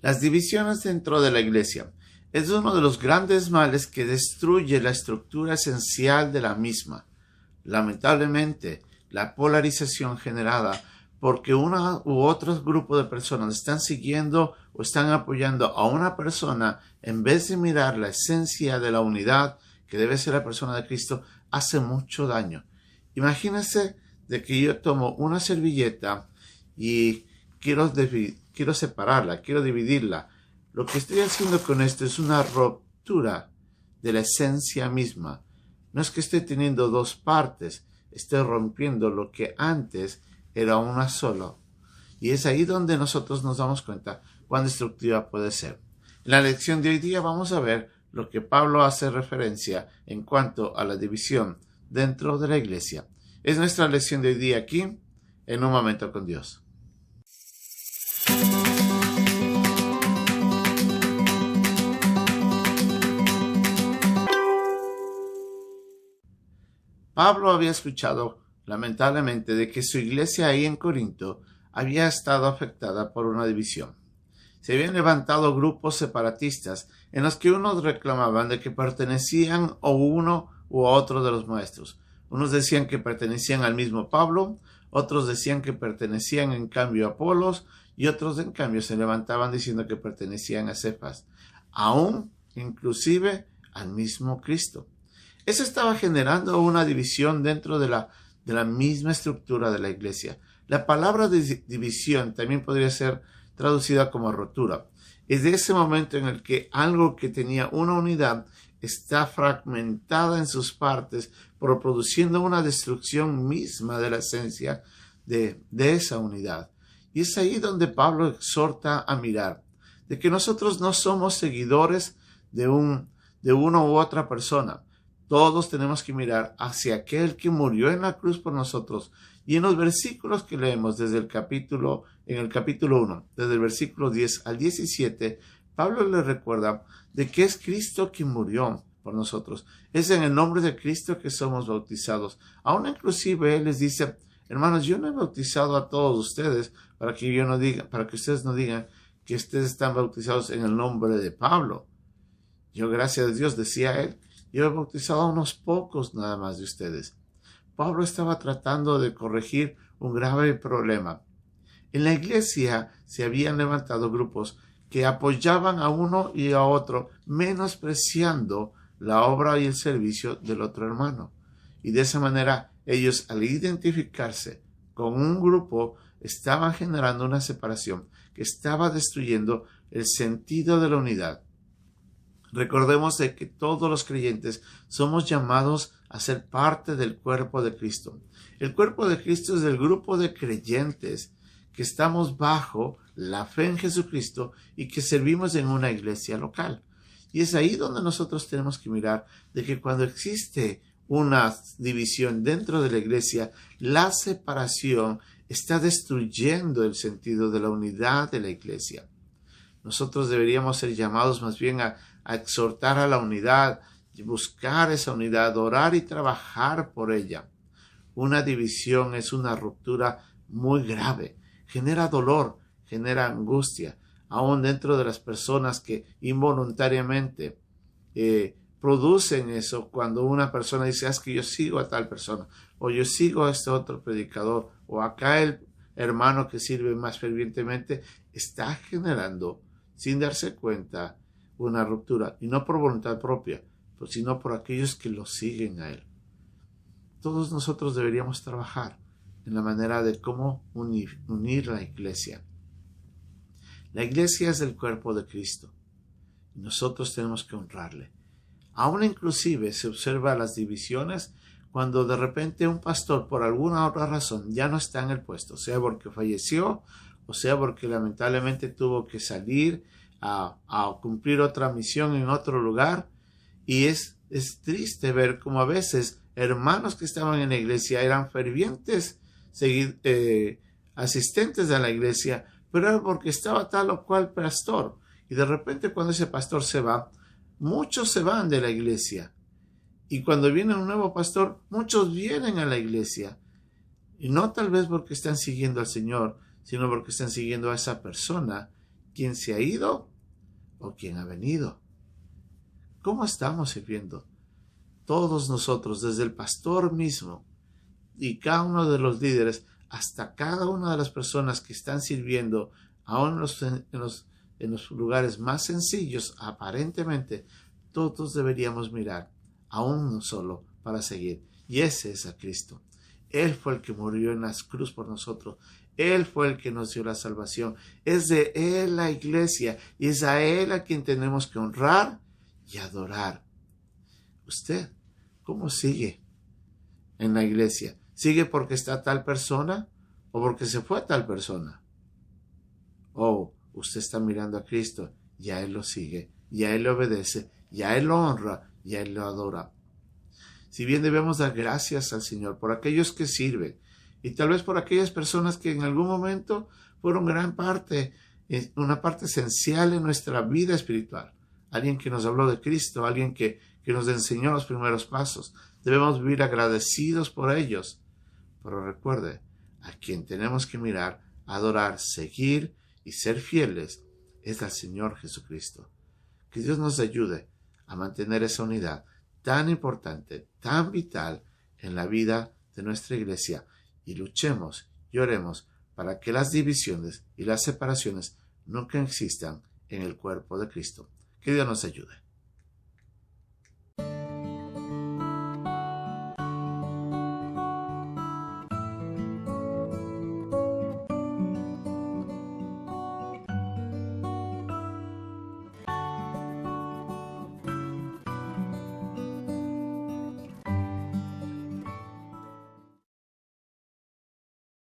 Las divisiones dentro de la iglesia es uno de los grandes males que destruye la estructura esencial de la misma. Lamentablemente, la polarización generada porque una u otro grupo de personas están siguiendo o están apoyando a una persona en vez de mirar la esencia de la unidad que debe ser la persona de Cristo, hace mucho daño. Imagínense de que yo tomo una servilleta y quiero separarla, quiero dividirla. Lo que estoy haciendo con esto es una ruptura de la esencia misma. No es que esté teniendo dos partes, estoy rompiendo lo que antes era una sola. Y es ahí donde nosotros nos damos cuenta cuán destructiva puede ser. En la lección de hoy día vamos a ver lo que Pablo hace referencia en cuanto a la división dentro de la iglesia. Es nuestra lección de hoy día aquí, en Un Momento con Dios. Pablo había escuchado, lamentablemente, de que su iglesia ahí en Corinto había estado afectada por una división. Se habían levantado grupos separatistas en los que unos reclamaban de que pertenecían a uno u a otro de los maestros. Unos decían que pertenecían al mismo Pablo, otros decían que pertenecían en cambio a Apolos y otros en cambio se levantaban diciendo que pertenecían a Cefas, aún inclusive al mismo Cristo. Eso estaba generando una división dentro de la misma estructura de la iglesia. La palabra división también podría ser traducida como rotura. Es de ese momento en el que algo que tenía una unidad está fragmentada en sus partes, produciendo una destrucción misma de la esencia de esa unidad. Y es ahí donde Pablo exhorta a mirar, de que nosotros no somos seguidores de una u otra persona. Todos tenemos que mirar hacia aquel que murió en la cruz por nosotros. Y en los versículos que leemos en el capítulo 1, desde el versículo 10 al 17, Pablo le recuerda de que es Cristo quien murió por nosotros. Es en el nombre de Cristo que somos bautizados. Aún inclusive Él les dice, hermanos, yo no he bautizado a todos ustedes para que ustedes no digan que ustedes están bautizados en el nombre de Pablo. Yo, gracias a Dios, decía Él, yo he bautizado a unos pocos nada más de ustedes. Pablo estaba tratando de corregir un grave problema. En la iglesia se habían levantado grupos que apoyaban a uno y a otro, menospreciando la obra y el servicio del otro hermano. Y de esa manera, ellos, al identificarse con un grupo, estaban generando una separación que estaba destruyendo el sentido de la unidad. Recordemos de que todos los creyentes somos llamados a ser parte del cuerpo de Cristo. El cuerpo de Cristo es el grupo de creyentes que estamos bajo la fe en Jesucristo y que servimos en una iglesia local. Y es ahí donde nosotros tenemos que mirar de que cuando existe una división dentro de la iglesia, la separación está destruyendo el sentido de la unidad de la iglesia. Nosotros deberíamos ser llamados más bien a exhortar a la unidad, buscar esa unidad, orar y trabajar por ella. Una división es una ruptura muy grave, genera dolor, genera angustia, aún dentro de las personas que involuntariamente producen eso. Cuando una persona dice, es que yo sigo a tal persona, o yo sigo a este otro predicador, o acá el hermano que sirve más fervientemente, está generando, sin darse cuenta, una ruptura, y no por voluntad propia, sino por aquellos que lo siguen a él. Todos nosotros deberíamos trabajar en la manera de cómo unir la iglesia. La iglesia es el cuerpo de Cristo, y nosotros tenemos que honrarle. Aún inclusive se observa las divisiones cuando de repente un pastor, por alguna otra razón, ya no está en el puesto, sea porque falleció, o sea porque lamentablemente tuvo que salir a cumplir otra misión en otro lugar. Y es triste ver cómo a veces hermanos que estaban en la iglesia eran fervientes asistentes a la iglesia, pero era porque estaba tal o cual pastor. Y de repente cuando ese pastor se va, muchos se van de la iglesia. Y cuando viene un nuevo pastor, muchos vienen a la iglesia. Y no tal vez porque están siguiendo al Señor, sino porque están siguiendo a esa persona ¿Quién se ha ido o quién ha venido? ¿Cómo estamos sirviendo? Todos nosotros, desde el pastor mismo y cada uno de los líderes, hasta cada una de las personas que están sirviendo, aún en los lugares más sencillos, aparentemente, todos deberíamos mirar a uno solo para seguir. Y ese es a Cristo. Él fue el que murió en la cruz por nosotros. Él fue el que nos dio la salvación. Es de Él la iglesia y es a Él a quien tenemos que honrar y adorar. ¿Usted cómo sigue en la iglesia? ¿Sigue porque está tal persona o porque se fue tal persona? ¿O usted está mirando a Cristo y a Él lo sigue, y a Él le obedece, y a Él lo honra, y a Él lo adora? Si bien debemos dar gracias al Señor por aquellos que sirven, y tal vez por aquellas personas que en algún momento fueron gran parte, una parte esencial en nuestra vida espiritual. Alguien que nos habló de Cristo, alguien que nos enseñó los primeros pasos. Debemos vivir agradecidos por ellos. Pero recuerde, a quien tenemos que mirar, adorar, seguir y ser fieles es al Señor Jesucristo. Que Dios nos ayude a mantener esa unidad tan importante, tan vital en la vida de nuestra iglesia, y luchemos y oremos para que las divisiones y las separaciones nunca existan en el cuerpo de Cristo. Que Dios nos ayude.